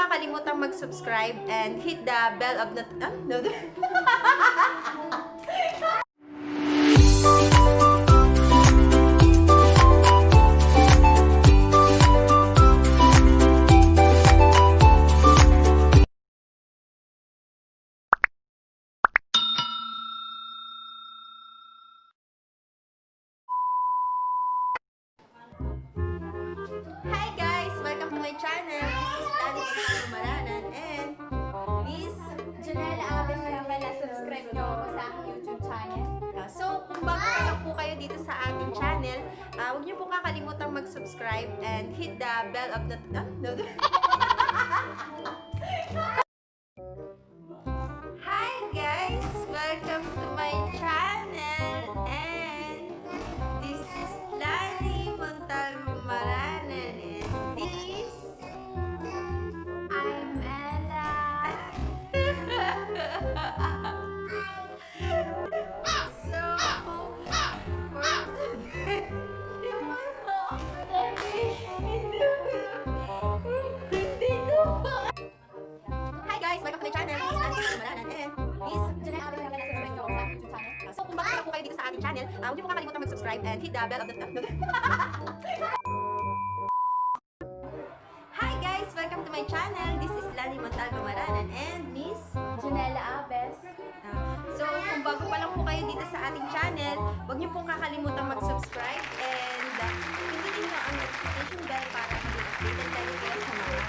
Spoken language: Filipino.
kalimutang mag-subscribe and hit the bell of the... no. Hi guys! Welcome to my channel. This is Lani Montalbo Maranan and Miss Jonela, nga pala, subscribe nyo ako sa aking YouTube channel. So, kung bago pa lang po kayo dito sa ating channel, huwag niyo po kakalimutang mag-subscribe and hit the bell of the... no. Hi guys! Welcome to my channel and this is Lani Montalbo Maranan and this... I'm Ella. So, hi guys! Welcome to my channel. This is Lani Montalbo Maranan and Miss Jonela, nga pala, subscribe nyo ako sa aking YouTube channel. So, kung bago lang po kayo dito sa ating channel, huwag niyo po kakalimutan mag-subscribe and hit the bell of the... Hi guys! Welcome to my channel. This is Lani Montalbo Maranan and Miss... Jonela Abes. So, kung bago pa lang po kayo dito sa ating channel, huwag niyo pong kakalimutan mag-subscribe and pindutin niyo ang notification bell para maging updated kayo sa mga